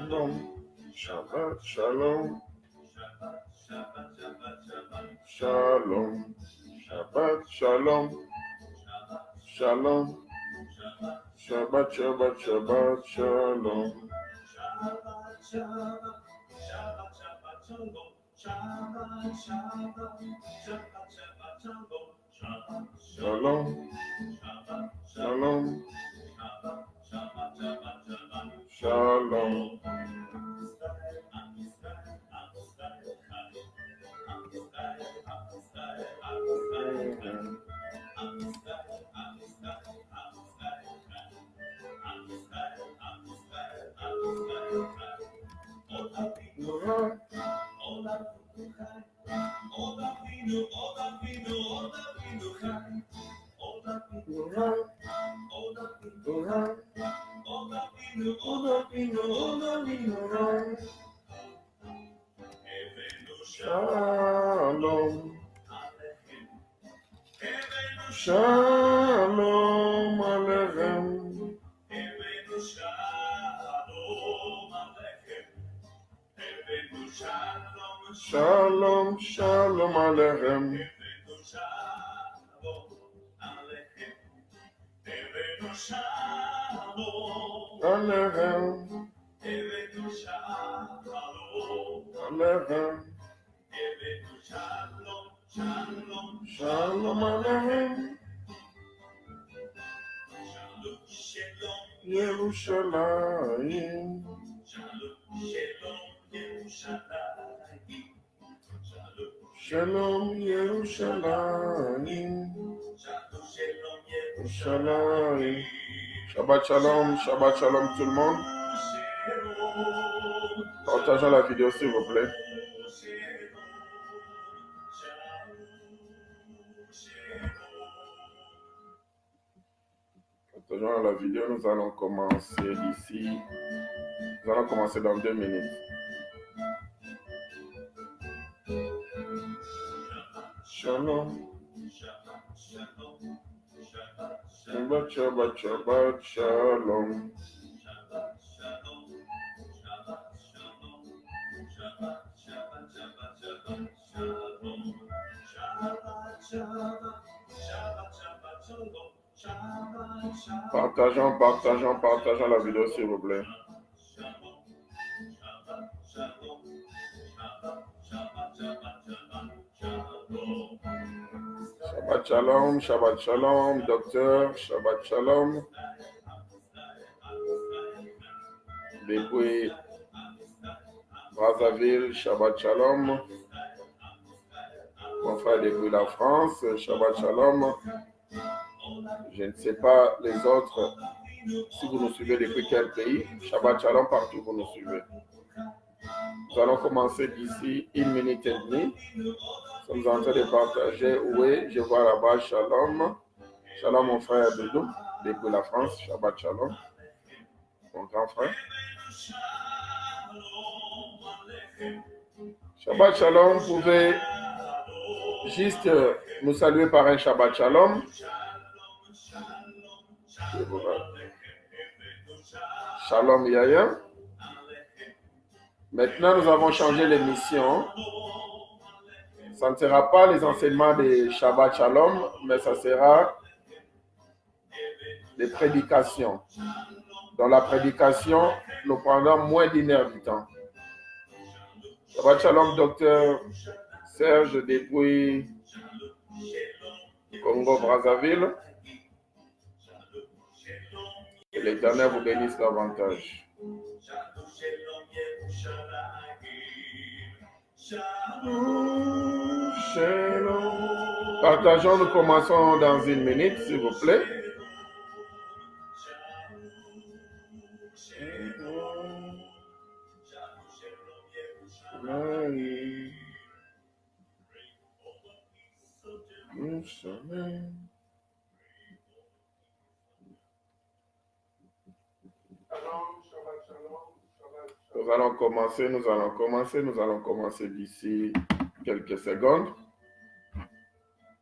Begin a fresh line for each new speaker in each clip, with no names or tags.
Shalom, Shabbat Shalom, Shalom, Shabbat Shalom, Shalom, Shabbat Shabbat Shabbat Shalom, Shalom, Shalom, Shalom. Shalom, Shalom Aleichem, Shalom, Shalom Aleichem, Aleichem, Aleichem, Shalom Aleichem, Yerushalayim, Shalom Yerushalayim, Yerushalayim. Shabbat Shalom, Shabbat Shalom tout le monde. Partageons la vidéo s'il vous plaît. Partageons la vidéo, nous allons commencer d'ici. Nous allons commencer dans 2 minutes. Shalom. Shabbat, Shabbat, Shabbat, Shalom. Partageons la vidéo s'il vous plaît. Shabbat Shalom, docteur, Shabbat Shalom. Depuis Brazzaville, Shabbat Shalom. Mon frère depuis la France, Shabbat Shalom. Je ne sais pas les autres, si vous nous suivez depuis quel pays, Shabbat Shalom partout vous nous suivez. Nous allons commencer d'ici 1 minute et demie. Nous sommes en train de partager. Oui, je vois là-bas, Shalom. Shalom mon frère Doudou, depuis la France, Shabbat Shalom. Mon grand frère. Shabbat Shalom, vous pouvez juste nous saluer par un Shabbat Shalom. Shalom Yaya. Maintenant, nous avons changé l'émission. Ça ne sera pas les enseignements de Shabbat Shalom, mais ça sera des prédications. Dans la prédication, nous prendrons moins d'1 heure du temps. Shabbat Shalom, docteur Serge depuis Congo-Brazzaville. Que l'Éternel vous bénisse davantage. Partageons, nous commençons dans 1 minute, s'il vous plaît. Nous allons commencer d'ici quelques secondes.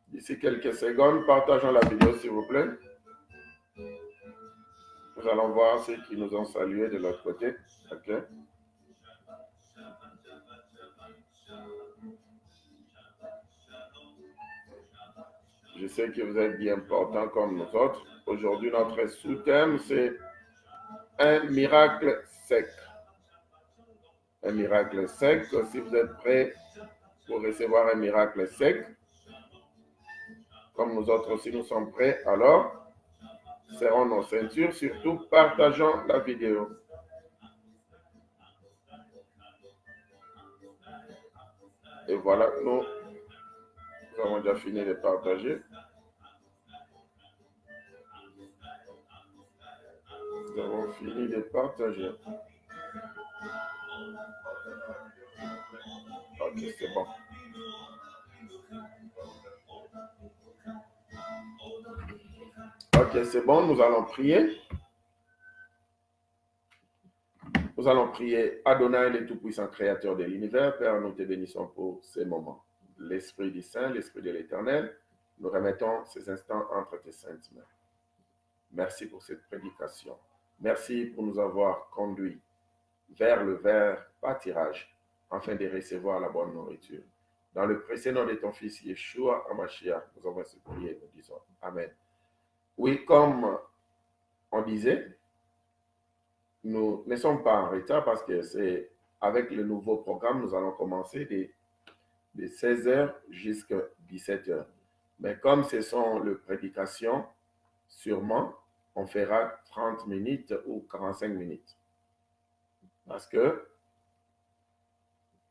D'ici quelques secondes, partageons la vidéo s'il vous plaît. Nous allons voir ceux qui nous ont salués de l'autre côté. Ok. Je sais que vous êtes bien portants comme nous autres. Aujourd'hui, notre sous-thème, c'est un miracle sec. Un miracle sec. Si vous êtes prêts pour recevoir un miracle sec, comme nous autres aussi nous sommes prêts, alors serrons nos ceintures, surtout partageons la vidéo. Et voilà, nous avons déjà fini de partager. Nous avons fini de partager. Ok, c'est bon. Ok, c'est bon, nous allons prier. Nous allons prier Adonai, le Tout-Puissant Créateur de l'univers. Père, nous te bénissons pour ces moments. L'Esprit du Saint, l'Esprit de l'Éternel, nous remettons ces instants entre tes saintes mains. Merci pour cette prédication. Merci pour nous avoir conduits vers le verre pâturage, afin de recevoir la bonne nourriture. Dans le précieux nom de ton Fils Yeshua Hamashiach, nous avons supplié, nous disons Amen. Oui, comme on disait, nous ne sommes pas en retard parce que c'est avec le nouveau programme, nous allons commencer de 16h jusqu'à 17h. Mais comme ce sont les prédications, sûrement, on fera 30 minutes ou 45 minutes. Parce que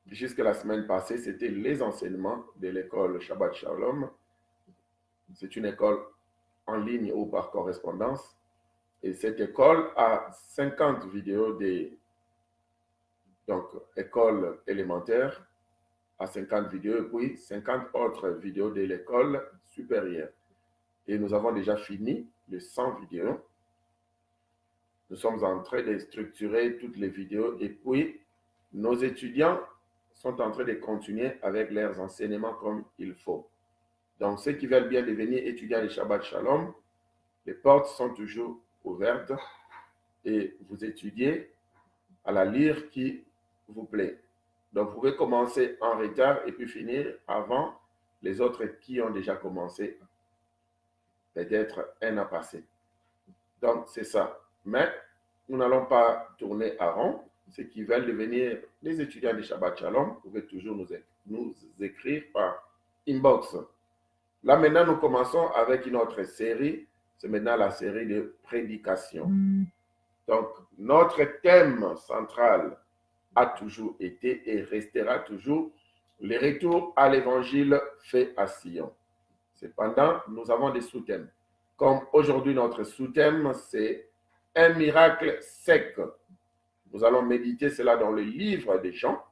jusqu'à la semaine passée, c'était les enseignements de l'école Shabbat Shalom. C'est une école en ligne ou par correspondance. Et cette école a 50 vidéos donc école élémentaire à 50 vidéos et puis 50 autres vidéos de l'école supérieure. Et nous avons déjà fini les 100 vidéos. Nous sommes en train de structurer toutes les vidéos et puis nos étudiants sont en train de continuer avec leurs enseignements comme il faut. Donc, ceux qui veulent bien devenir étudiants de Shabbat Shalom, les portes sont toujours ouvertes et vous étudiez à la lyre qui vous plaît. Donc, vous pouvez commencer en retard et puis finir avant les autres qui ont déjà commencé, peut-être un an passé. Donc, c'est ça. Mais nous n'allons pas tourner à rond. Ceux qui veulent devenir des étudiants de Shabbat Shalom, vous pouvez toujours nous écrire par inbox. Là, maintenant, nous commençons avec une autre série. C'est maintenant la série de prédications. Donc, notre thème central a toujours été et restera toujours le retour à l'évangile fait à Sion. Cependant, nous avons des sous-thèmes. Comme aujourd'hui, notre sous-thème, c'est un miracle sec. Nous allons méditer cela dans le livre de Jean,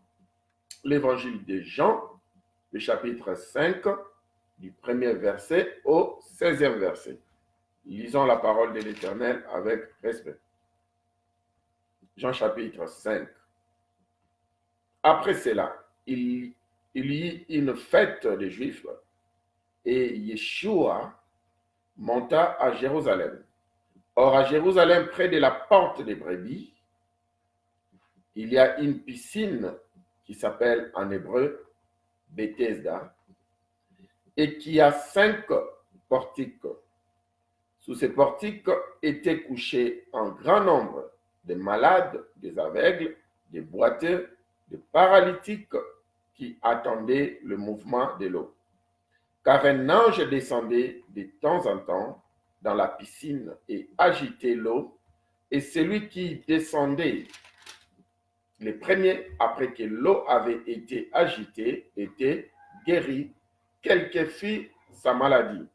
l'évangile de Jean, le chapitre 5, du premier verset au 16e verset. Lisons la parole de l'Éternel avec respect. Jean chapitre 5. Après cela, il y eut une fête des Juifs et Yeshua monta à Jérusalem. Or, à Jérusalem, près de la porte des brebis, il y a une piscine qui s'appelle en hébreu Bethesda et qui a 5 portiques. Sous ces portiques étaient couchés un grand nombre de malades, des aveugles, des boiteux, des paralytiques qui attendaient le mouvement de l'eau. Car un ange descendait de temps en temps dans la piscine et agitait l'eau, et celui qui descendait les premiers, après que l'eau avait été agitée, était guéri, quelle que fût sa maladie.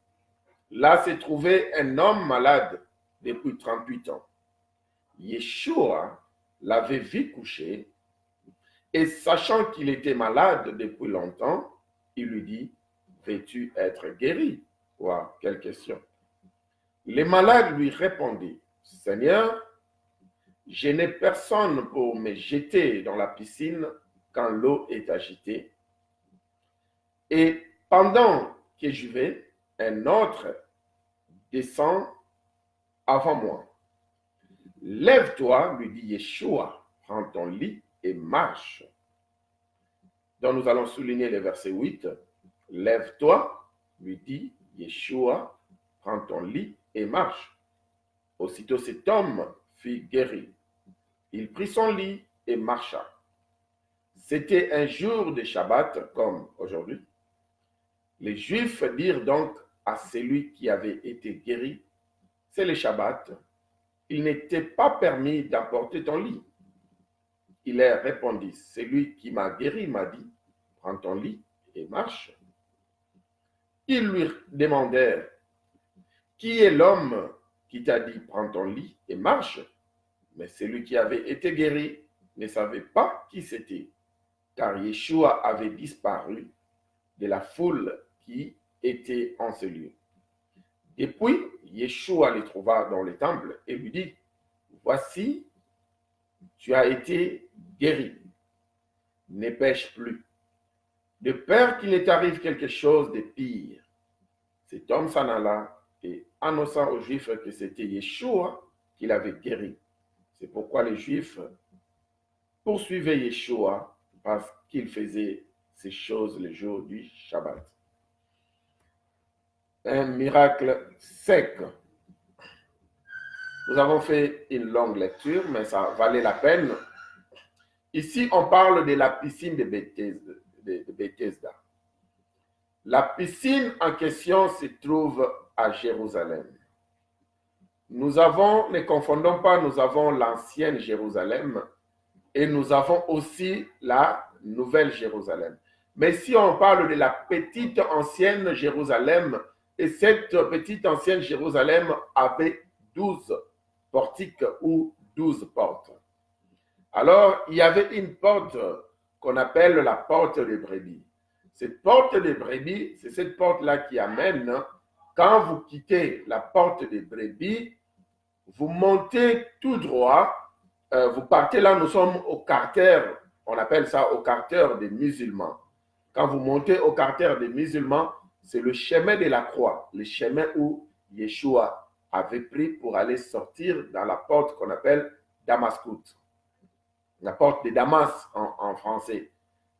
Là se trouvait un homme malade depuis 38 ans. Yeshua l'avait vu coucher, et sachant qu'il était malade depuis longtemps, il lui dit, veux-tu être guéri? Wow, quelle question. Les malades lui répondaient, Seigneur, je n'ai personne pour me jeter dans la piscine quand l'eau est agitée. Et pendant que je vais, un autre descend avant moi. Lève-toi, lui dit Yeshua, prends ton lit et marche. Donc nous allons souligner le verset 8. Lève-toi, lui dit Yeshua, prends ton lit et marche. Aussitôt cet homme fut guéri. Il prit son lit et marcha. C'était un jour de Shabbat comme aujourd'hui. Les Juifs dirent donc à celui qui avait été guéri, c'est le Shabbat, il n'était pas permis d'apporter ton lit. Il leur répondit, celui qui m'a guéri m'a dit, prends ton lit et marche. Ils lui demandèrent, qui est l'homme qui t'a dit, prends ton lit et marche? Mais celui qui avait été guéri ne savait pas qui c'était, car Yeshua avait disparu de la foule qui était en ce lieu. Et puis, Yeshua le trouva dans le temple et lui dit, voici, tu as été guéri. Ne pêche plus, de peur qu'il ne t'arrive quelque chose de pire. Cet homme s'en alla et annonça aux Juifs que c'était Yeshua qui l'avait guéri. C'est pourquoi les Juifs poursuivaient Yeshua parce qu'il faisait ces choses le jour du Shabbat. Un miracle sec. Nous avons fait une longue lecture, mais ça valait la peine. Ici, on parle de la piscine de Bethesda. La piscine en question se trouve à Jérusalem. Ne confondons pas, nous avons l'ancienne Jérusalem et nous avons aussi la nouvelle Jérusalem. Mais si on parle de la petite ancienne Jérusalem, et cette petite ancienne Jérusalem avait 12 portiques ou 12 portes. Alors, il y avait une porte qu'on appelle la porte des brebis. Cette porte des brebis, c'est cette porte-là qui amène, quand vous quittez la porte des brebis, vous montez tout droit, vous partez là, nous sommes au carter, on appelle ça au carter des musulmans. Quand vous montez au carter des musulmans, c'est le chemin de la croix, le chemin où Yeshua avait pris pour aller sortir dans la porte qu'on appelle Damascout, la porte de Damas en français.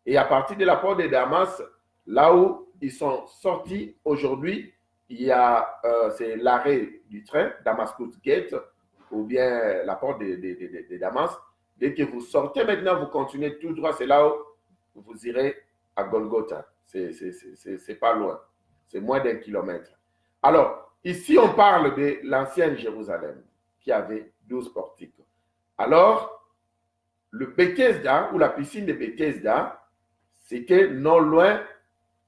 Et à partir de la porte de Damas, là où ils sont sortis aujourd'hui, il y a c'est l'arrêt du train, Damascout Gate, ou bien la porte de Damas. Dès que vous sortez maintenant, vous continuez tout droit, c'est là où vous irez à Golgotha. C'est pas loin, c'est moins d'1 kilomètre. Alors, ici on parle de l'ancienne Jérusalem, qui avait 12 portiques. Alors, le Bethesda, ou la piscine de Bethesda, c'était non loin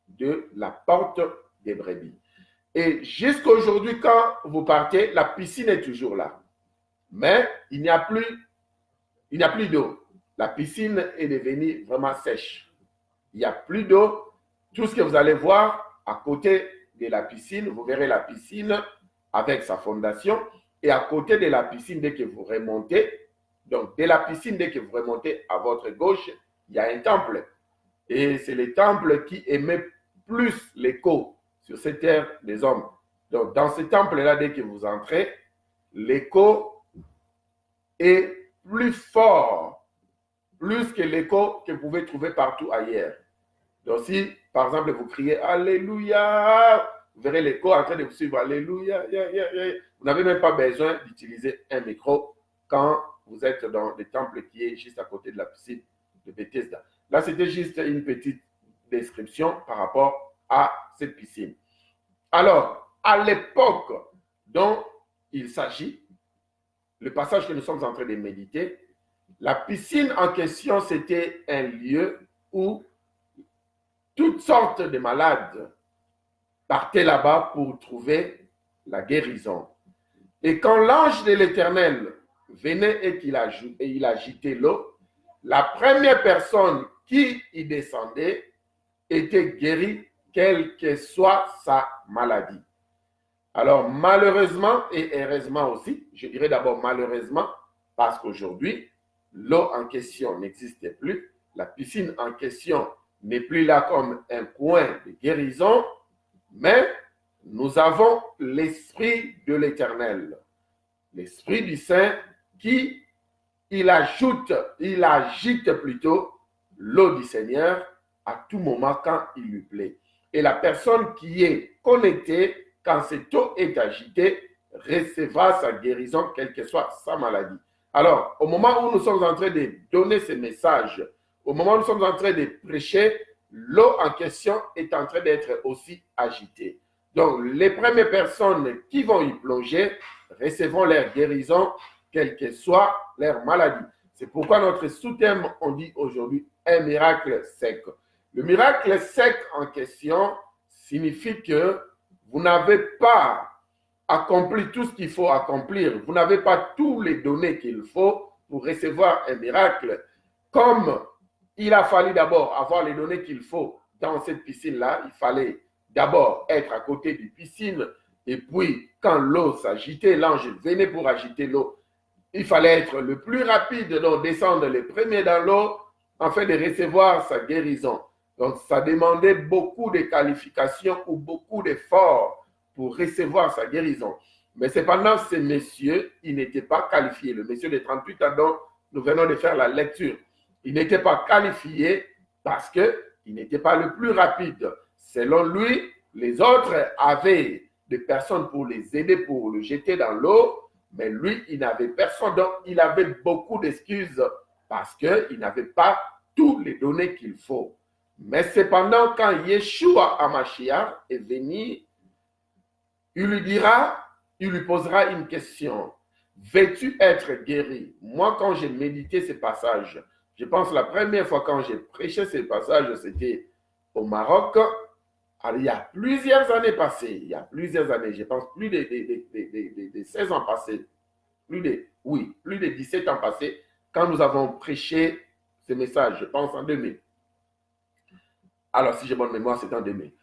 de la porte des brebis. Et jusqu'à aujourd'hui, quand vous partez, la piscine est toujours là. Mais il n'y a plus d'eau. La piscine est devenue vraiment sèche. Il n'y a plus d'eau. Tout ce que vous allez voir à côté de la piscine, vous verrez la piscine avec sa fondation. Et à côté de la piscine, dès que vous remontez, donc de la piscine, dès que vous remontez à votre gauche, il y a un temple. Et c'est le temple qui émet plus l'écho sur cette terre des hommes. Donc dans ce temple-là, dès que vous entrez, l'écho est plus fort, plus que l'écho que vous pouvez trouver partout ailleurs. Donc si, par exemple, vous criez « Alléluia », vous verrez l'écho en train de vous suivre « Alléluia ». Vous n'avez même pas besoin d'utiliser un micro quand vous êtes dans le temple qui est juste à côté de la piscine de Bethesda. Là, c'était juste une petite description par rapport à cette piscine. Alors, à l'époque dont il s'agit, le passage que nous sommes en train de méditer, la piscine en question, c'était un lieu où toutes sortes de malades partaient là-bas pour trouver la guérison. Et quand l'ange de l'Éternel venait et il agitait l'eau, la première personne qui y descendait était guérie, quelle que soit sa maladie. Alors, malheureusement et heureusement aussi, je dirais d'abord malheureusement, parce qu'aujourd'hui, l'eau en question n'existe plus, la piscine en question n'est plus là comme un coin de guérison, mais nous avons l'Esprit de l'Éternel, l'Esprit du Saint qui, il agite plutôt l'eau du Seigneur à tout moment quand il lui plaît. Et la personne qui est connectée, quand cet eau est agitée, recevra sa guérison, quelle que soit sa maladie. Alors, au moment où nous sommes en train de donner ces messages, au moment où nous sommes en train de prêcher, l'eau en question est en train d'être aussi agitée. Donc, les premières personnes qui vont y plonger recevront leur guérison, quelle que soit leur maladie. C'est pourquoi notre sous-thème, on dit aujourd'hui un miracle sec. Le miracle sec en question signifie que vous n'avez pas accompli tout ce qu'il faut accomplir. Vous n'avez pas tous les données qu'il faut pour recevoir un miracle. Comme il a fallu d'abord avoir les données qu'il faut dans cette piscine-là, il fallait d'abord être à côté d'une piscine. Et puis, quand l'eau s'agitait, l'ange venait pour agiter l'eau. Il fallait être le plus rapide, donc descendre les premiers dans l'eau afin de recevoir sa guérison. Donc, ça demandait beaucoup de qualifications ou beaucoup d'efforts pour recevoir sa guérison. Mais cependant, ces messieurs, ils n'étaient pas qualifiés. Le monsieur de 38 ans dont nous venons de faire la lecture, il n'était pas qualifié parce qu'il n'était pas le plus rapide. Selon lui, les autres avaient des personnes pour les aider, pour le jeter dans l'eau, mais lui, il n'avait personne. Donc, il avait beaucoup d'excuses parce qu'il n'avait pas toutes les données qu'il faut. Mais cependant, quand Yeshua HaMashiach est venu, il lui posera une question. Veux-tu être guéri? Moi, quand j'ai médité ces passages, je pense la première fois quand j'ai prêché ces passages, c'était au Maroc. Alors, il y a plusieurs années passées, je pense plus de 16 ans passés, plus de 17 ans passés, quand nous avons prêché ce message, je pense en 2000. Alors, si j'ai bonne mémoire, c'est en 2000.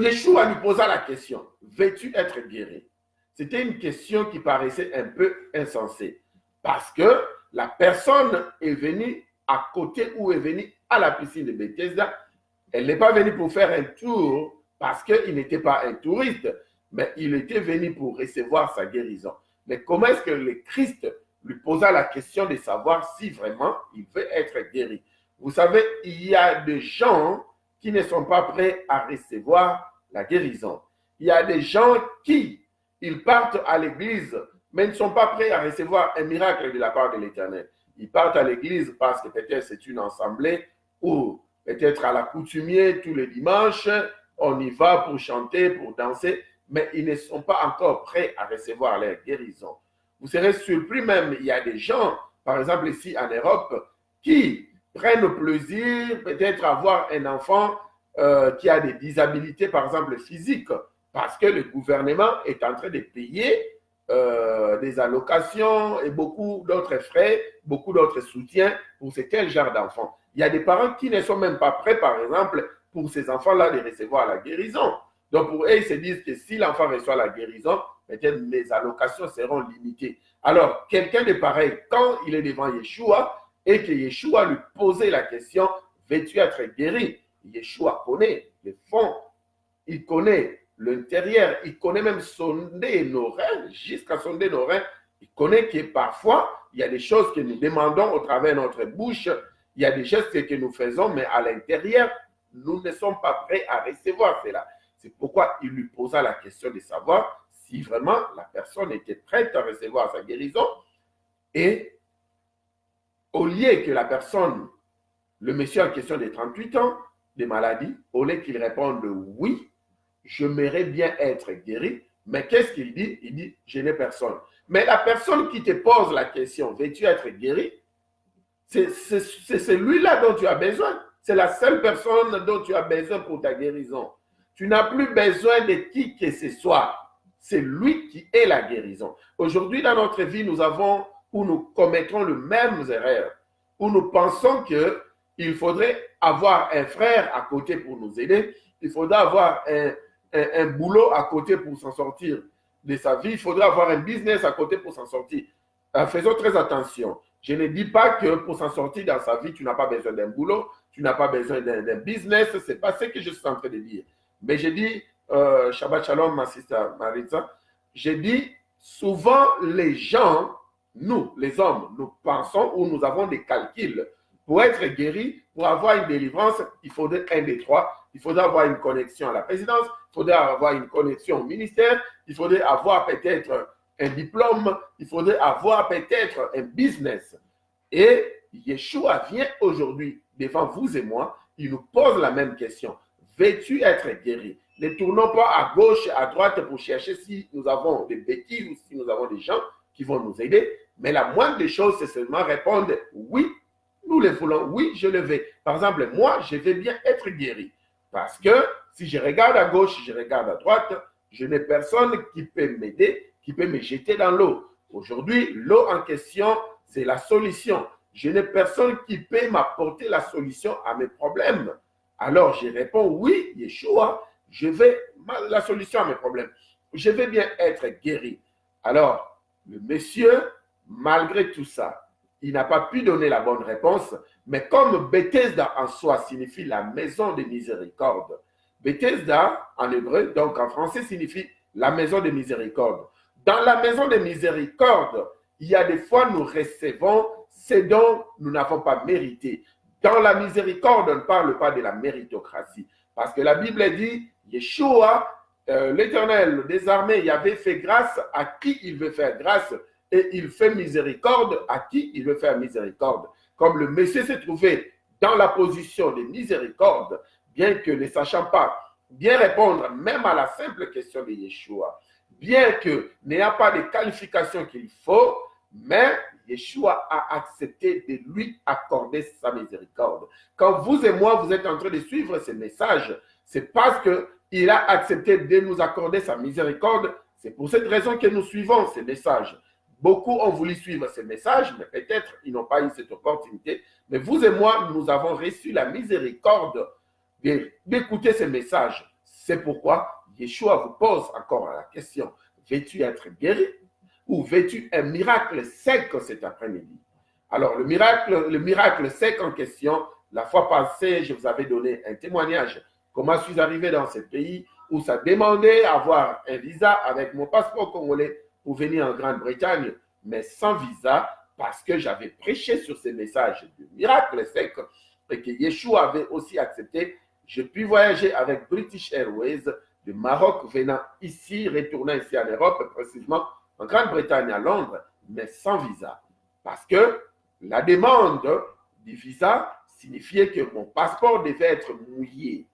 Yeshua lui posa la question, veux-tu être guéri? C'était une question qui paraissait un peu insensée, parce que la personne est venue à côté ou est venue à la piscine de Bethesda. Elle n'est pas venue pour faire un tour parce qu'il n'était pas un touriste, mais il était venu pour recevoir sa guérison. Mais comment est-ce que le Christ lui posa la question de savoir si vraiment il veut être guéri? Vous savez, il y a des gens qui ne sont pas prêts à recevoir la guérison. Il y a des gens qui, ils partent à l'église, mais ne sont pas prêts à recevoir un miracle de la part de l'Éternel. Ils partent à l'église parce que peut-être c'est une assemblée ou peut-être à la coutumier tous les dimanches, on y va pour chanter, pour danser, mais ils ne sont pas encore prêts à recevoir leur guérison. Vous serez surpris même, il y a des gens, par exemple ici en Europe, qui prennent plaisir peut-être à avoir un enfant qui a des disabilités, par exemple physiques, parce que le gouvernement est en train de payer des allocations et beaucoup d'autres frais, beaucoup d'autres soutiens pour ce tel genre d'enfants. Il y a des parents qui ne sont même pas prêts, par exemple, pour ces enfants-là de recevoir la guérison. Donc, pour eux, ils se disent que si l'enfant reçoit la guérison, peut-être mes allocations seront limitées. Alors, quelqu'un de pareil, quand il est devant Yeshua et que Yeshua lui posait la question, veux-tu être guéri? Yeshua connaît le fond, il connaît l'intérieur, il connaît même sonder nos reins, jusqu'à sonder nos reins. Il connaît que parfois, il y a des choses que nous demandons au travers de notre bouche, il y a des gestes que nous faisons, mais à l'intérieur, nous ne sommes pas prêts à recevoir cela. C'est pourquoi il lui posa la question de savoir si vraiment la personne était prête à recevoir sa guérison. Et au lieu que la personne, le monsieur en question de 38 ans, de maladie, au lieu qu'il réponde oui, j'aimerais bien être guéri, mais qu'est-ce qu'il dit? Il dit, je n'ai personne. Mais la personne qui te pose la question, veux-tu être guéri? C'est celui-là dont tu as besoin. C'est la seule personne dont tu as besoin pour ta guérison. Tu n'as plus besoin de qui que ce soit. C'est lui qui est la guérison. Aujourd'hui, dans notre vie, nous commettons les mêmes erreurs, où nous pensons qu'il faudrait avoir un frère à côté pour nous aider, il faudrait avoir un boulot à côté pour s'en sortir de sa vie, il faudrait avoir un business à côté pour s'en sortir. Faisons très attention. Je ne dis pas que pour s'en sortir dans sa vie, tu n'as pas besoin d'un boulot, tu n'as pas besoin d'un business, ce n'est pas ce que je suis en train de dire. Mais je dis, Shabbat Shalom, ma sister Maritza, je dis, souvent les gens, nous, les hommes, nous pensons ou nous avons des calculs. Pour être guéri, pour avoir une délivrance, il faudrait 1, 2, 3. il faudrait avoir une connexion à la présidence, il faudrait avoir une connexion au ministère, il faudrait avoir peut-être un diplôme, il faudrait avoir peut-être un business. Et Yeshua vient aujourd'hui devant vous et moi, il nous pose la même question. Veux-tu être guéri? Ne tournons pas à gauche, à droite pour chercher si nous avons des bêtises ou si nous avons des gens qui vont nous aider. Mais la moindre des choses, c'est seulement répondre oui, nous le voulons, oui, je le veux. Par exemple, moi, je vais bien être guéri. Parce que si je regarde à gauche, si je regarde à droite, je n'ai personne qui peut m'aider, qui peut me jeter dans l'eau. Aujourd'hui, l'eau en question, c'est la solution. Je n'ai personne qui peut m'apporter la solution à mes problèmes. Alors, je réponds oui, Yeshua, je veux la solution à mes problèmes. Je vais bien être guéri. Alors, le monsieur, malgré tout ça, il n'a pas pu donner la bonne réponse, mais comme Bethesda en soi signifie la maison de miséricorde, Bethesda en hébreu, donc en français, signifie la maison de miséricorde. Dans la maison de miséricorde, il y a des fois nous recevons ce dont nous n'avons pas mérité. Dans la miséricorde, on ne parle pas de la méritocratie, parce que la Bible dit, Yeshua, l'Éternel des armées, il avait fait grâce à qui il veut faire grâce, et il fait miséricorde à qui il veut faire miséricorde. Comme le Messie s'est trouvé dans la position de miséricorde, bien que ne sachant pas bien répondre même à la simple question de Yeshua, bien que n'ayant pas de qualifications qu'il faut, mais Yeshua a accepté de lui accorder sa miséricorde. Quand vous et moi, vous êtes en train de suivre ces messages, c'est parce qu'il a accepté de nous accorder sa miséricorde. C'est pour cette raison que nous suivons ces messages. Beaucoup ont voulu suivre ces messages, mais peut-être ils n'ont pas eu cette opportunité. Mais vous et moi, nous avons reçu la miséricorde d'écouter ces messages. C'est pourquoi Yeshua vous pose encore la question, veux-tu être guéri ou veux-tu un miracle sec cet après-midi? Alors, le miracle sec en question, la fois passée, je vous avais donné un témoignage. Comment je suis arrivé dans ce pays où ça demandait avoir un visa avec mon passeport congolais pour venir en Grande-Bretagne, mais sans visa, parce que j'avais prêché sur ces messages de miracle sec et que Yeshua avait aussi accepté. Je puis voyager avec British Airways de Maroc venant ici, retournant ici en Europe, précisément en Grande-Bretagne, à Londres, mais sans visa. Parce que la demande du visa signifiait que mon passeport devait être mouillé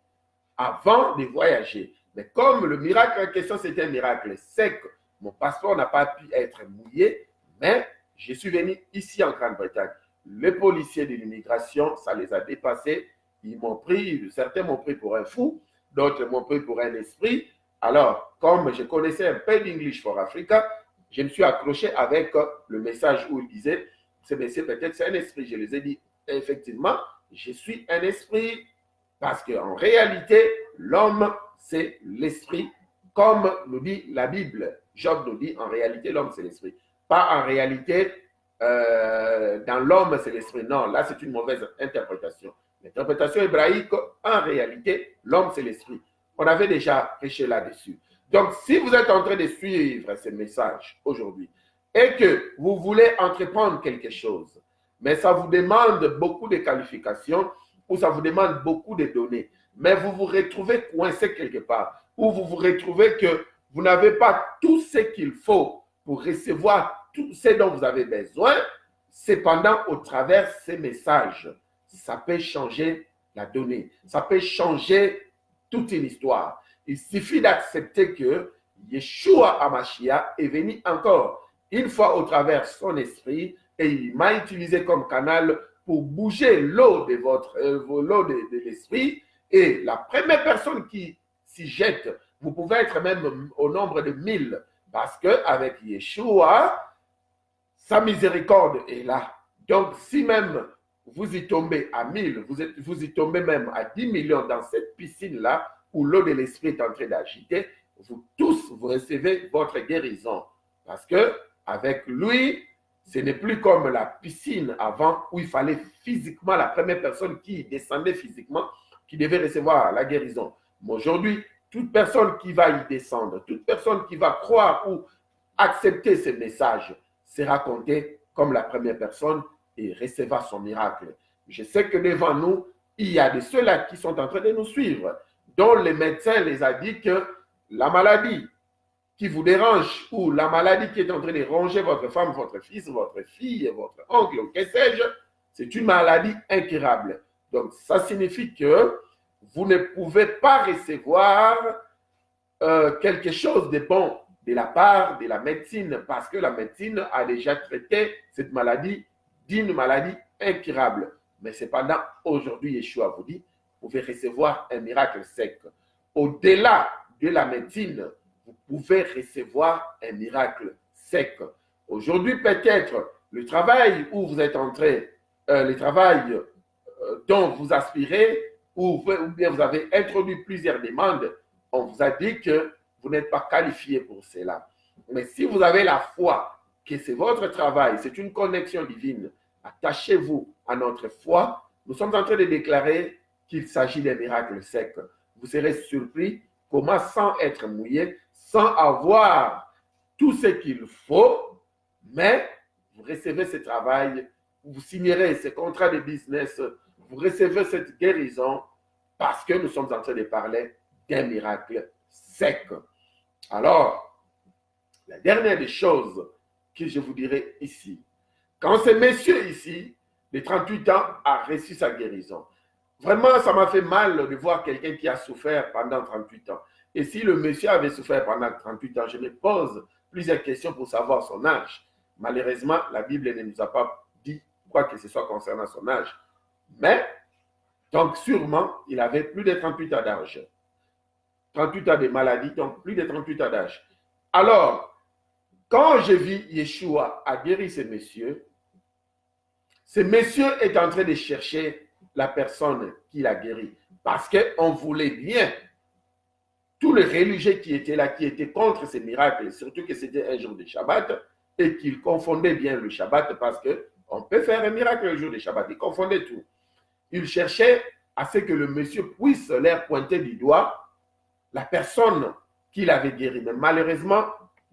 avant de voyager. Mais comme le miracle en question, c'était un miracle sec, mon passeport n'a pas pu être mouillé, mais je suis venu ici en Grande-Bretagne. Les policiers de l'immigration, ça les a dépassés. Ils m'ont pris, certains m'ont pris pour un fou, d'autres m'ont pris pour un esprit. Alors, comme je connaissais un peu d'English for Africa, je me suis accroché avec le message où il disait, ce monsieur peut-être c'est un esprit. Je les ai dit, effectivement, je suis un esprit, parce qu'en réalité, l'homme, c'est l'esprit, comme nous dit la Bible. Job nous dit, en réalité, l'homme, c'est l'esprit. Pas en réalité, dans l'homme, c'est l'esprit. Non, là, c'est une mauvaise interprétation. L'interprétation hébraïque, en réalité, l'homme, c'est l'esprit. On avait déjà prêché là-dessus. Donc, si vous êtes en train de suivre ces messages aujourd'hui et que vous voulez entreprendre quelque chose, mais ça vous demande beaucoup de qualifications ou ça vous demande beaucoup de données, mais vous vous retrouvez coincé quelque part, ou vous vous retrouvez que vous n'avez pas tout ce qu'il faut pour recevoir tout ce dont vous avez besoin, cependant, au travers de ces messages, ça peut changer la donnée, ça peut changer toute une histoire. Il suffit d'accepter que Yeshua HaMashiach est venu encore une fois au travers de son esprit et il m'a utilisé comme canal pour bouger l'eau de l'eau de l'esprit. Et la première personne qui s'y jette, vous pouvez être même au nombre de 1000, parce qu'avec Yeshua, sa miséricorde est là. Donc, si même vous y tombez à 1000, vous y tombez même à 10 millions dans cette piscine-là, où l'eau de l'esprit est en train d'agiter, vous tous, vous recevez votre guérison. Parce que avec lui, ce n'est plus comme la piscine avant, où il fallait physiquement, la première personne qui descendait physiquement, qui devait recevoir la guérison. Mais aujourd'hui, toute personne qui va y descendre, toute personne qui va croire ou accepter ce message, sera comptée comme la première personne et recevra son miracle. Je sais que devant nous, il y a de ceux-là qui sont en train de nous suivre. dont le médecin les a dit que la maladie qui vous dérange ou la maladie qui est en train de ronger votre femme, votre fils, votre fille, votre oncle, ou que sais-je, c'est une maladie incurable. Donc, ça signifie que vous ne pouvez pas recevoir quelque chose de bon de la part de la médecine parce que la médecine a déjà traité cette maladie d'une maladie incurable. Mais cependant, aujourd'hui, Yeshua vous dit, vous pouvez recevoir un miracle sec. Au-delà de la médecine, vous pouvez recevoir un miracle sec. Aujourd'hui, peut-être, le travail où vous êtes entré, le travail dont vous aspirez, ou bien vous avez introduit plusieurs demandes, on vous a dit que vous n'êtes pas qualifié pour cela. Mais si vous avez la foi que c'est votre travail, c'est une connexion divine, attachez-vous à notre foi. Nous sommes en train de déclarer qu'il s'agit d'un miracle sec. Vous serez surpris comment, sans être mouillé, sans avoir tout ce qu'il faut, mais vous recevez ce travail, vous signerez ce contrat de business, vous recevez cette guérison parce que nous sommes en train de parler d'un miracle sec. Alors, la dernière des choses que je vous dirai ici, quand ce monsieur ici, de 38 ans, a reçu sa guérison, vraiment, ça m'a fait mal de voir quelqu'un qui a souffert pendant 38 ans. Et si le monsieur avait souffert pendant 38 ans, je me pose plusieurs questions pour savoir son âge. Malheureusement, la Bible ne nous a pas dit quoi que ce soit concernant son âge. Mais, donc sûrement, il avait plus de 38 ans d'âge. 38 ans de maladie, donc plus de 38 ans d'âge. Alors, quand je vis Yeshua a guéri ce monsieur est en train de chercher la personne qui l'a guéri. Parce qu'on voulait bien tous les religieux qui étaient là, qui étaient contre ces miracles, surtout que c'était un jour de Shabbat, et qu'ils confondaient bien le Shabbat parce qu'on peut faire un miracle le jour de Shabbat. Ils confondaient tout. Ils cherchaient à ce que le monsieur puisse leur pointer du doigt la personne qu'il avait guérie. Mais malheureusement,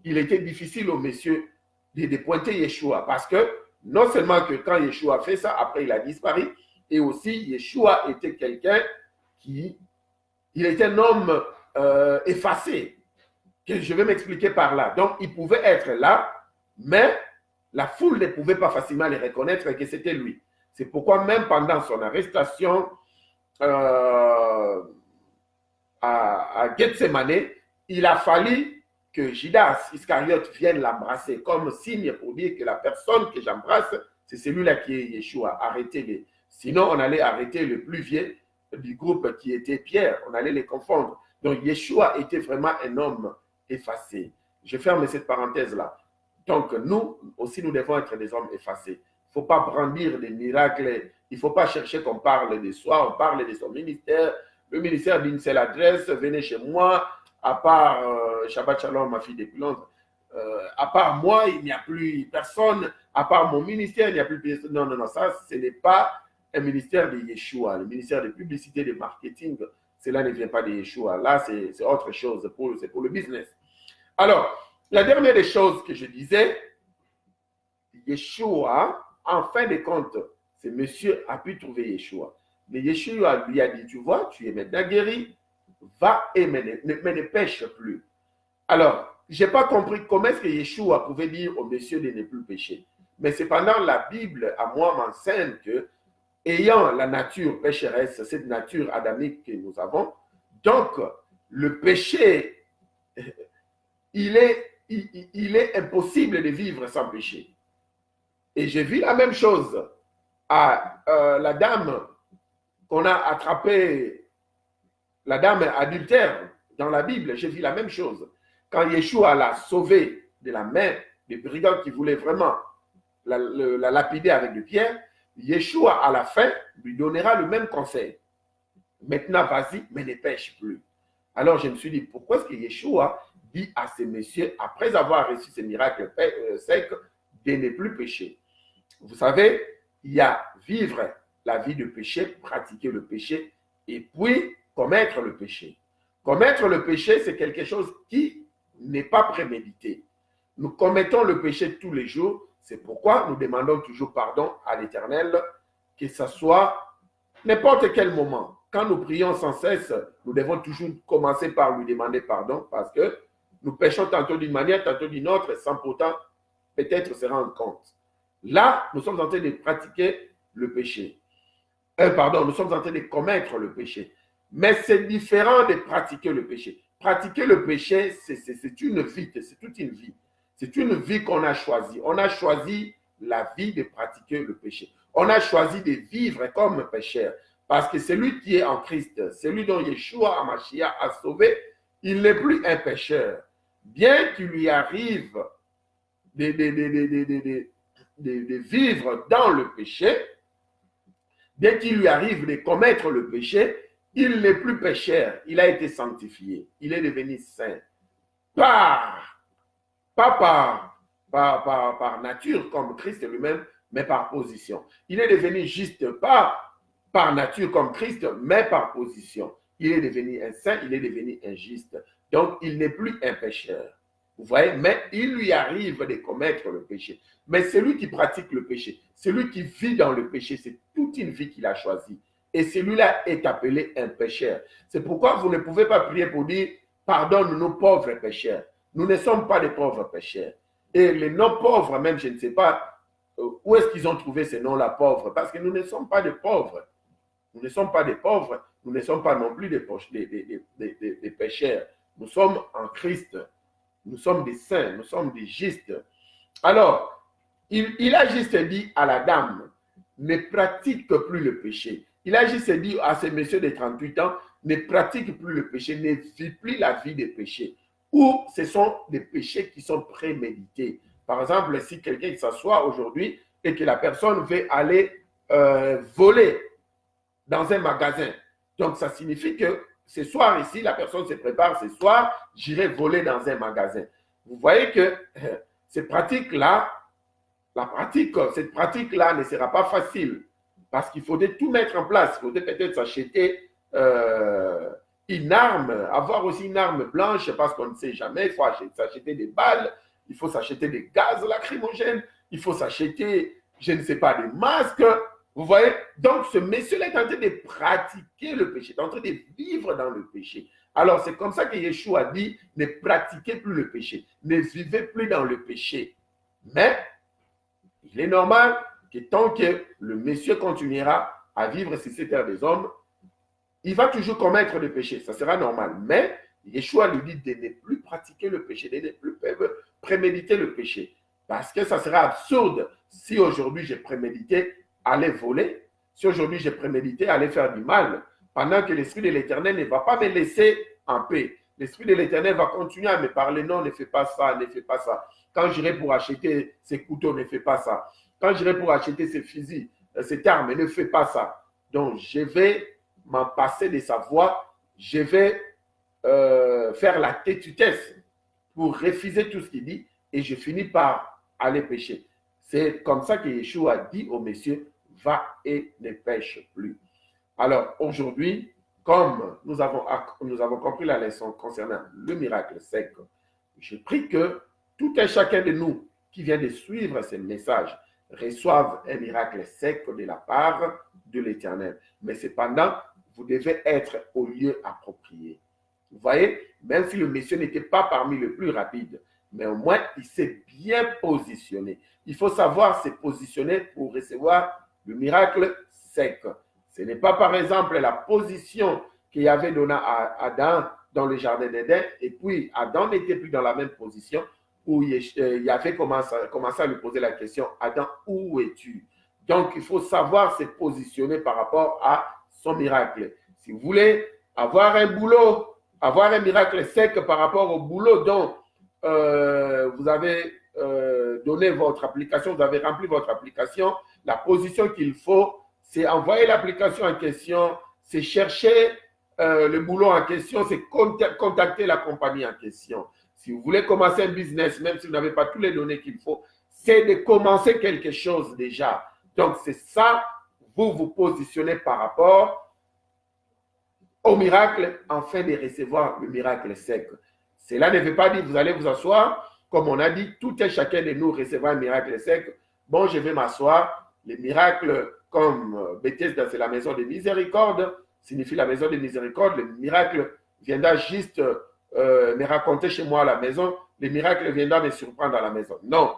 il était difficile au monsieur de pointer Yeshua parce que non seulement que quand Yeshua a fait ça, après il a disparu, et aussi Yeshua était quelqu'un il était un homme effacé, que je vais m'expliquer par là. Donc, il pouvait être là, mais la foule ne pouvait pas facilement le reconnaître que c'était lui. C'est pourquoi même pendant son arrestation à Gethsemane, il a fallu que Judas Iscariote vienne l'embrasser comme signe pour dire que la personne que j'embrasse, c'est celui-là qui est Yeshua. Arrêtez-les. Sinon, on allait arrêter le plus vieux du groupe qui était Pierre. On allait les confondre. Donc, Yeshua était vraiment un homme effacé. Je ferme cette parenthèse-là. Donc, nous aussi, nous devons être des hommes effacés. Il ne faut pas brandir des miracles. Il ne faut pas chercher qu'on parle de soi, on parle de son ministère. Le ministère d'une seule adresse, venez chez moi. À part Shabbat Shalom, ma fille depuis Londres, à part moi, il n'y a plus personne. À part mon ministère, il n'y a plus personne. Non, non, non, ça, ce n'est pas un ministère de Yeshua. Le ministère de publicité, de marketing, cela ne vient pas de Yeshua. Là, c'est autre chose, c'est pour le business. Alors, la dernière des choses que je disais, Yeshua, en fin de compte, ce monsieur a pu trouver Yeshua. Mais Yeshua lui a dit, tu vois, tu es maintenant guéri, va et mais ne pêche plus. Alors, je n'ai pas compris comment est-ce que Yeshua pouvait dire au monsieur de ne plus pécher. Mais cependant, la Bible, à moi, m'enseigne que, ayant la nature pécheresse, cette nature adamique que nous avons, donc, le péché, il est impossible de vivre sans péché. Et j'ai vu la même chose à la dame qu'on a attrapée, la dame adultère dans la Bible. J'ai vu la même chose. Quand Yeshua l'a sauvée de la main des brigands qui voulaient vraiment la lapider avec des pierres, Yeshua, à la fin, lui donnera le même conseil. Maintenant, vas-y, mais ne pêche plus. Alors, je me suis dit, pourquoi est-ce que Yeshua dit à ces messieurs, après avoir reçu ces miracles secs, de ne plus pécher? Vous savez, il y a vivre la vie de péché, pratiquer le péché, et puis commettre le péché. Commettre le péché, c'est quelque chose qui n'est pas prémédité. Nous commettons le péché tous les jours. C'est pourquoi nous demandons toujours pardon à l'Éternel, que ce soit n'importe quel moment. quand nous prions sans cesse, nous devons toujours commencer par lui demander pardon parce que nous péchons tantôt d'une manière, tantôt d'une autre, sans pourtant peut-être se rendre compte. Là, nous sommes en train de pratiquer le péché. Nous sommes en train de commettre le péché. Mais c'est différent de pratiquer le péché. Pratiquer le péché, c'est une vie, c'est toute une vie. C'est une vie qu'on a choisie. On a choisi la vie de pratiquer le péché. On a choisi de vivre comme pécheur. Parce que celui qui est en Christ, celui dont Yeshua HaMashiach a sauvé, il n'est plus un pécheur. Bien qu'il lui arrive de vivre dans le péché, bien qu'il lui arrive de commettre le péché, il n'est plus pécheur. Il a été sanctifié. Il est devenu saint. Pas par nature comme Christ lui-même, mais par position. Il est devenu juste, pas par nature comme Christ, mais par position. Il est devenu un saint, il est devenu un juste. Donc, il n'est plus un pécheur. Vous voyez, mais il lui arrive de commettre le péché. Mais celui qui pratique le péché, celui qui vit dans le péché, c'est toute une vie qu'il a choisie. Et celui-là est appelé un pécheur. C'est pourquoi vous ne pouvez pas prier pour dire « Pardonne-nous pauvres pécheurs ». Nous ne sommes pas des pauvres pécheurs. Et les non-pauvres, même, je ne sais pas où est-ce qu'ils ont trouvé ces noms-là, pauvres, parce que nous ne sommes pas des pauvres. Nous ne sommes pas des pauvres, nous ne sommes pas non plus des pécheurs. Nous sommes en Christ. Nous sommes des saints, nous sommes des justes. Alors, il a juste dit à la dame, ne pratique plus le péché. Il a juste dit à ce monsieur de 38 ans, ne pratique plus le péché, ne vis plus la vie des péchés. Ou ce sont des péchés qui sont prémédités. Par exemple, si quelqu'un s'assoit aujourd'hui et que la personne veut aller voler dans un magasin, donc ça signifie que ce soir ici, la personne se prépare, ce soir, j'irai voler dans un magasin. Vous voyez que cette pratique-là ne sera pas facile parce qu'il faudrait tout mettre en place. Il faudrait peut-être s'acheter une arme, avoir aussi une arme blanche parce qu'on ne sait jamais. Il faut s'acheter des balles, il faut s'acheter des gaz lacrymogènes, il faut s'acheter, je ne sais pas, des masques. Vous voyez? Donc, ce monsieur-là est en train de pratiquer le péché, est en train de vivre dans le péché. Alors, c'est comme ça que Yeshua dit, ne pratiquez plus le péché, ne vivez plus dans le péché. Mais, il est normal que tant que le monsieur continuera à vivre sur cette terre des hommes, il va toujours commettre le péché. Ça sera normal. Mais, Yeshua lui dit de ne plus pratiquer le péché, de ne plus préméditer le péché. Parce que ça sera absurde si aujourd'hui j'ai prémédité aller voler, si aujourd'hui j'ai prémédité aller faire du mal, pendant que l'Esprit de l'Éternel ne va pas me laisser en paix. L'Esprit de l'Éternel va continuer à me parler, non, ne fais pas ça, ne fais pas ça. Quand j'irai pour acheter ces couteaux, ne fais pas ça. Quand j'irai pour acheter ces fusils, cette arme, ne fais pas ça. Donc, je vais m'en passer de sa voix, je vais faire la têtutesse pour refuser tout ce qu'il dit et je finis par aller pécher. C'est comme ça que Yeshua dit au monsieur, va et ne pêche plus. Alors aujourd'hui, comme nous avons compris la leçon concernant le miracle sec, je prie que tout un chacun de nous qui vient de suivre ce message reçoive un miracle sec de la part de l'Éternel. Mais cependant, vous devez être au lieu approprié. Vous voyez, même si le monsieur n'était pas parmi les plus rapides, mais au moins il s'est bien positionné. Il faut savoir se positionner pour recevoir le miracle sec. Ce n'est pas par exemple la position qu'il avait donnée à Adam dans le jardin d'Éden, et puis Adam n'était plus dans la même position où il avait commencé à lui poser la question, Adam, où es-tu? Donc il faut savoir se positionner par rapport à son miracle. Si vous voulez avoir un boulot, avoir un miracle sec par rapport au boulot dont vous avez donné votre application, vous avez rempli votre application, la position qu'il faut, c'est envoyer l'application en question, c'est chercher le boulot en question, c'est contacter la compagnie en question. Si vous voulez commencer un business, même si vous n'avez pas toutes les données qu'il faut, c'est de commencer quelque chose déjà. Donc, c'est ça, vous vous positionnez par rapport au miracle afin de recevoir le miracle sec. Cela ne veut pas dire que vous allez vous asseoir, comme on a dit, tout un chacun de nous recevra un miracle sec. Bon, je vais m'asseoir. Les miracles comme Bethesda, c'est la maison de miséricorde. signifie la maison de miséricorde. Le miracle viendra juste me raconter chez moi à la maison. Le miracle viendra me surprendre à la maison. Non,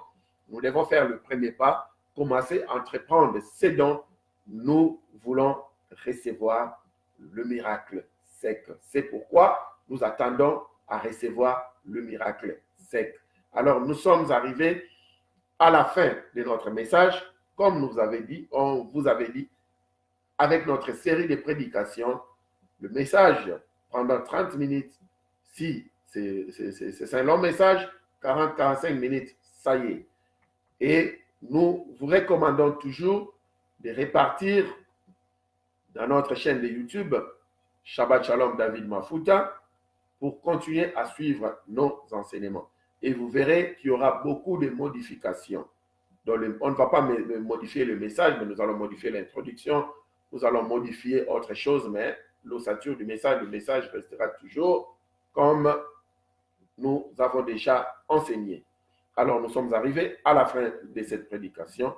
nous devons faire le premier pas, commencer à entreprendre ce dont nous voulons recevoir le miracle sec. C'est pourquoi nous attendons à recevoir le miracle sec. Alors, nous sommes arrivés à la fin de notre message, comme on vous avait dit, avec notre série de prédications, le message pendant 30 minutes, si c'est un long message, 40-45 minutes, ça y est. Et nous vous recommandons toujours de répartir dans notre chaîne de YouTube, Shabbat Shalom David Mafuta, pour continuer à suivre nos enseignements. Et vous verrez qu'il y aura beaucoup de modifications. On ne va pas modifier le message, mais nous allons modifier l'introduction, nous allons modifier autre chose, mais l'ossature du message, le message restera toujours comme nous avons déjà enseigné. Alors, nous sommes arrivés à la fin de cette prédication.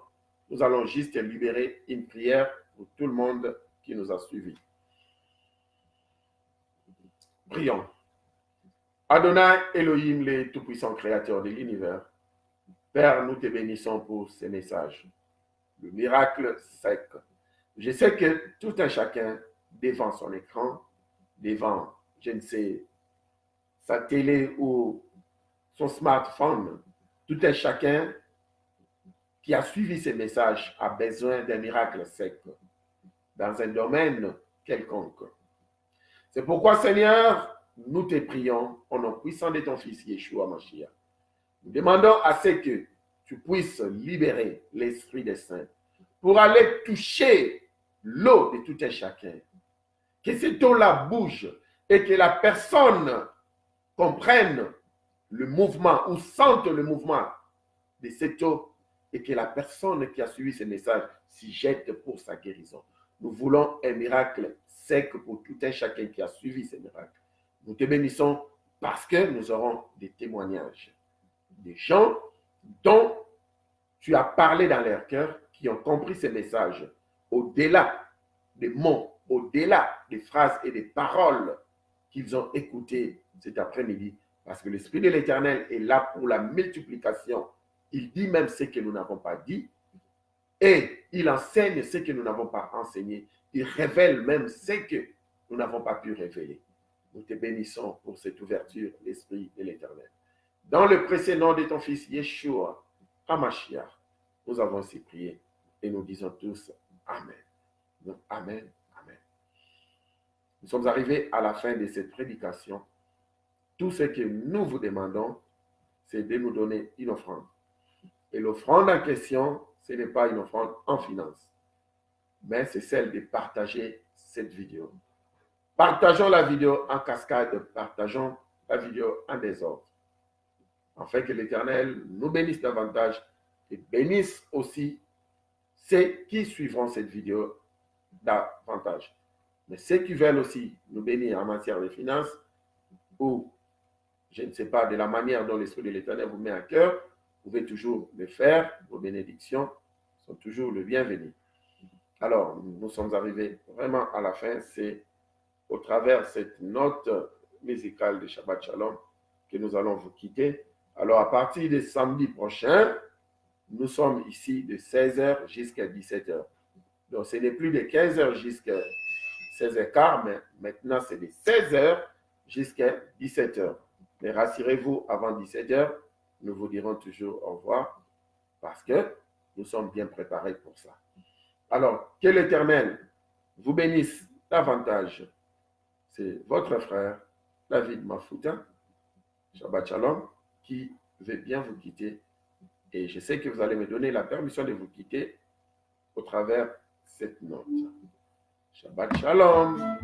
Nous allons juste libérer une prière pour tout le monde qui nous a suivis. Prions. Adonai Elohim, le tout-puissant créateur de l'univers, Père, nous te bénissons pour ces messages. Le miracle sec. Je sais que tout un chacun, devant son écran, devant, je ne sais, sa télé ou son smartphone, tout un chacun qui a suivi ces messages a besoin d'un miracle sec dans un domaine quelconque. C'est pourquoi, Seigneur, nous te prions au nom puissant de ton Fils Yeshua Mashiach. Nous demandons à ce que tu puisses libérer l'Esprit des Saints pour aller toucher l'eau de tout un chacun. Que cette eau-là bouge et que la personne comprenne le mouvement ou sente le mouvement de cette eau et que la personne qui a suivi ce message s'y jette pour sa guérison. Nous voulons un miracle sec pour tout un chacun qui a suivi ce miracle. Nous te bénissons parce que nous aurons des témoignages. Des gens dont tu as parlé dans leur cœur, qui ont compris ces messages, au-delà des mots, au-delà des phrases et des paroles qu'ils ont écoutées cet après-midi, parce que l'Esprit de l'Éternel est là pour la multiplication. Il dit même ce que nous n'avons pas dit, et il enseigne ce que nous n'avons pas enseigné. Il révèle même ce que nous n'avons pas pu révéler. Nous te bénissons pour cette ouverture, l'Esprit de l'Éternel. Dans le précieux nom de ton Fils Yeshua HaMashiach, nous avons ainsi prié et nous disons tous Amen. Donc, Amen, Amen. Nous sommes arrivés à la fin de cette prédication. Tout ce que nous vous demandons, c'est de nous donner une offrande. Et l'offrande en question, ce n'est pas une offrande en finance, mais c'est celle de partager cette vidéo. Partageons la vidéo en cascade, partageons la vidéo en désordre, afin que l'Éternel nous bénisse davantage et bénisse aussi ceux qui suivront cette vidéo davantage. Mais ceux qui veulent aussi nous bénir en matière de finances, ou je ne sais pas, de la manière dont l'Esprit de l'Éternel vous met à cœur, vous pouvez toujours le faire. Vos bénédictions sont toujours le bienvenu. Alors, nous sommes arrivés vraiment à la fin. C'est au travers de cette note musicale de Shabbat Shalom que nous allons vous quitter. Alors, à partir de samedi prochain, nous sommes ici de 16h jusqu'à 17h. Donc, ce n'est plus de 15h jusqu'à 16h15, mais maintenant, c'est de 16h jusqu'à 17h. Mais rassurez-vous, avant 17h, nous vous dirons toujours au revoir parce que nous sommes bien préparés pour ça. Alors, que l'Éternel vous bénisse davantage. C'est votre frère, David Mafuta, Shabbat Shalom, qui veut bien vous quitter. Et je sais que vous allez me donner la permission de vous quitter au travers de cette note. Shabbat Shalom.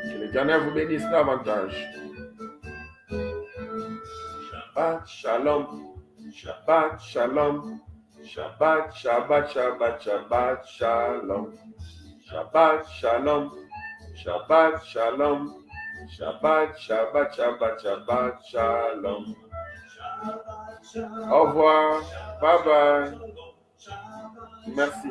Que l'Éternel vous bénisse davantage. Shabbat Shalom. Shabbat Shalom. Shabbat, Shabbat, Shabbat, Shabbat Shalom. Shabbat Shalom. Shabbat Shalom. Shabbat, Shabbat, Shabbat, Shabbat Shalom. Au revoir. Bye bye. Merci.